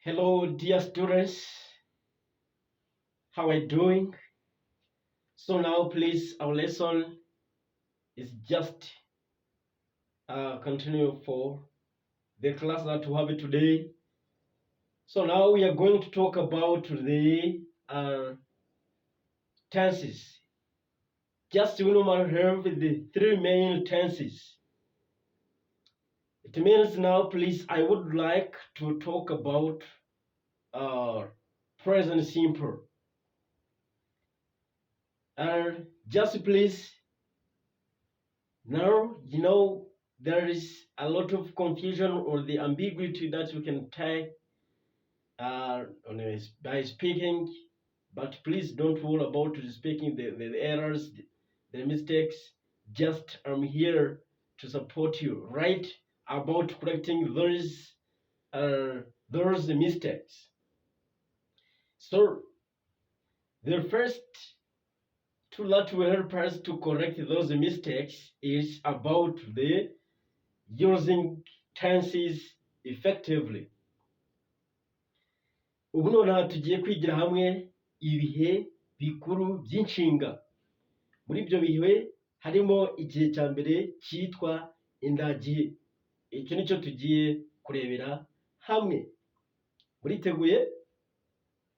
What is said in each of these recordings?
Hello, dear students. How are you doing? So now, please, our lesson is just continue for the class that we have today. So now we are going to talk about the tenses. Just we normally have the three main tenses. It means now, please, I would like to talk about present simple. And just please. Now, there is a lot of confusion or the ambiguity that you can take by speaking, but please don't worry about speaking the errors, the mistakes. Just I'm here to support you, right? About correcting those mistakes. So the first tool that will help us to correct those mistakes is about the using tenses effectively. Ubu noneho tugiye kwigira hamwe ibihe bikuru by'inshinga. Muri ibyo bihe harimo igihe cya mbere cyitwa indagihe. Icyo nicyo tugiye kurebera hamwe. Muriteguye?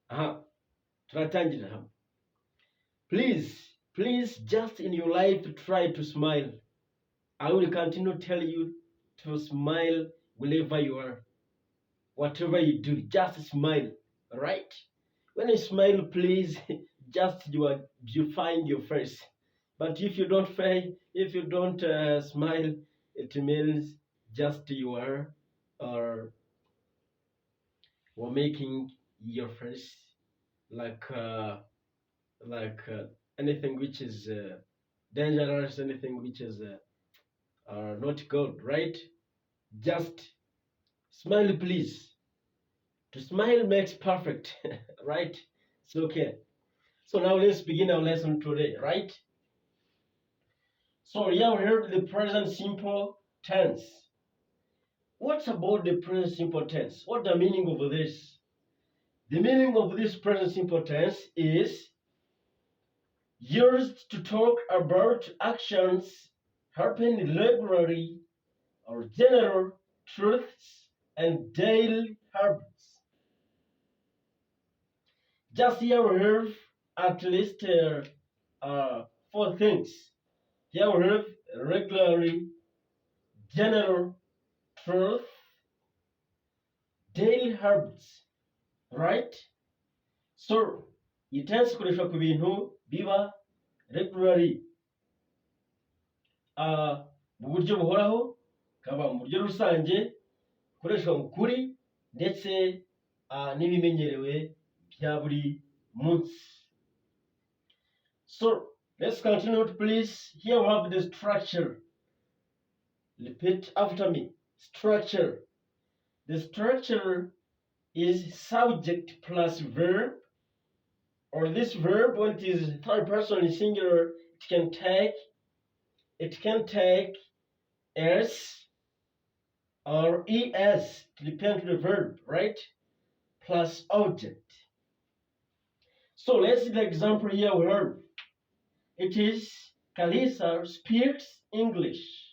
Aha, turatangirira hamwe. Please, just in your life try to smile. I will continue to tell you to smile wherever you are. Whatever you do, just smile, right? When you smile, please, just beautifying your face. But if you don't smile, it means just you are making your face like anything which is dangerous, anything which is not good, right? Just smile, please. To smile makes perfect, right? It's okay. So now let's begin our lesson today, right? So here we have the present simple tense. What's about the present simple tense? What's the meaning of this? The meaning of this present simple tense is used to talk about actions happening regularly or general truths and daily habits. Just here we have at least 4 things. Here we have regularly, general, truth, daily habits, right? So, itense ikoreshwa ku bintu biba regularly mu buryo buhoraho, kaba mu buryo rusange, ikoreshwa mu kuri ndetse n'ibimenyerewe bya buri munsi. So let's continue, please. Here we have the structure. Repeat after me. Structure. The structure is subject plus verb, or this verb, when it is third person singular, it can take s or es, depending on the verb, right? Plus object. So let's see the example here we have. It is Kalisa speaks English.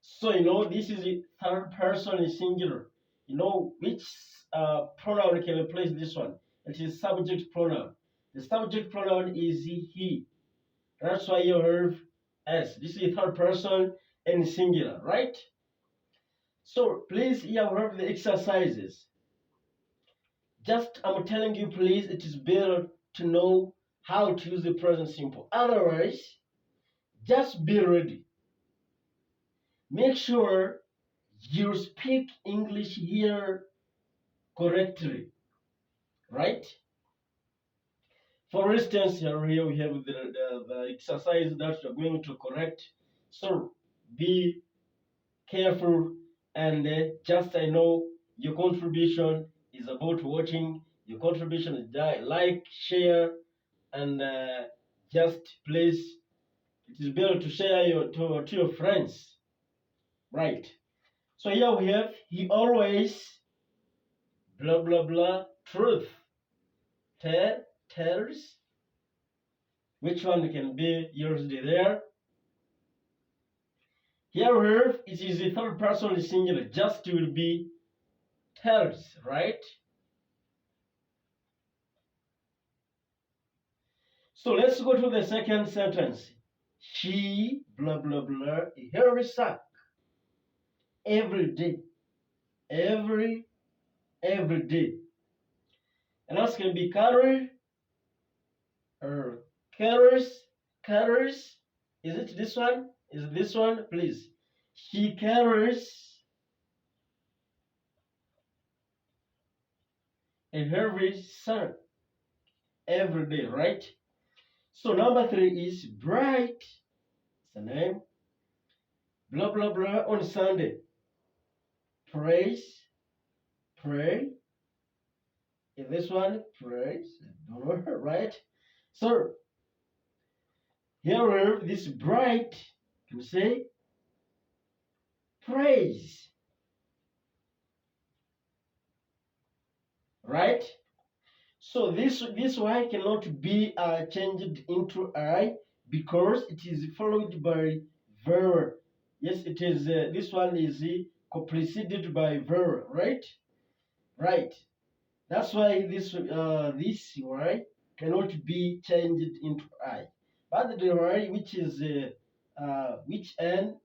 So this is the third person singular. Which pronoun can replace this one? It is subject pronoun. The subject pronoun is he. That's why you have s. This is third person and singular, right? So please, here we have the exercises. Just I'm telling you, please, it is better to know how to use the present simple. Otherwise, just be ready. Make sure you speak English here correctly, right? For instance, here we have the exercise that you're going to correct. So be careful, and just I know your contribution is about watching. Your contribution is like, share, and just please, it is better to share to your friends, right? So here we have, he always blah blah blah, truth, tells. Which one can be used there? Here it is the third person singular, just will be tells, right? So let's go to the second sentence. She blah blah blah her sack every day, every day. And else can be carried or carries. Is it this one? Is it this one? Please. She carries a heavy sack every day, right? So number 3 is bright. It's the name. Blah blah blah on Sunday. Praise, pray. Is this one? Praise. Don't know, right? So here this bright can say praise. Right? So this Y cannot be changed into I because it is followed by verb. Yes, it is. This one is preceded by verb, right? Right. That's why this Y cannot be changed into I. But the Y which end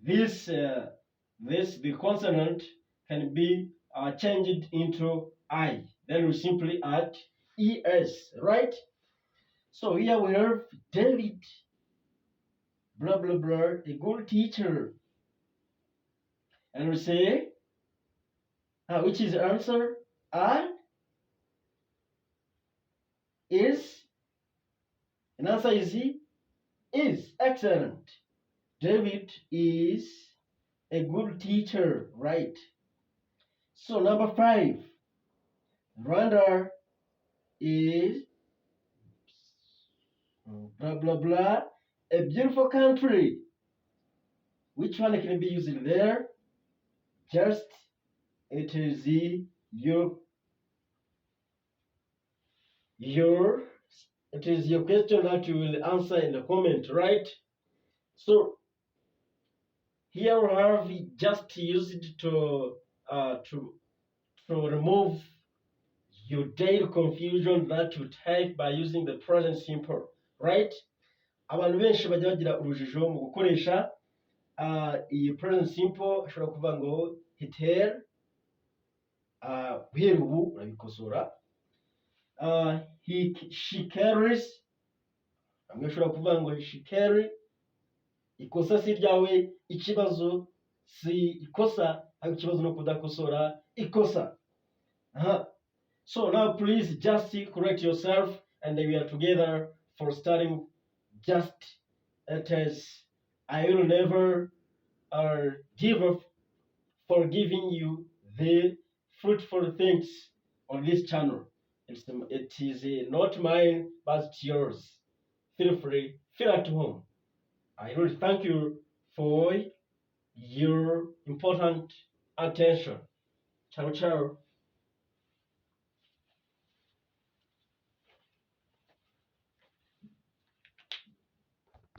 this the consonant can be changed into I. Then we simply add es, right? So here we have David, blah blah blah, a good teacher, and we say which is the answer? And is. And answer is he is excellent. David is a good teacher, right? So number 5, Rwanda is blah blah blah, a beautiful country. Which one can be used there? Just it is your it is your question that you will answer in the comment, right? So here we have just used to remove your daily confusion that you take by using the present simple, right? Abantu benshi bajya bagira urujijo mu gukoresha iyi present simple. Ashobora kuvuga ngo hitel guhera ubu urabikosora. She carries, bamwe ashobora kuvuga ngo she carry. Ikosa si ryawe, ikibazo si ikosa, ariko ikibazo no kudakosora ikosa. So now please just correct yourself and we are together for studying. Just it is, I will never give up for giving you the fruitful things on this channel. It is not mine, but it's yours. Feel free, feel at home. I really thank you for your important attention. Ciao, ciao.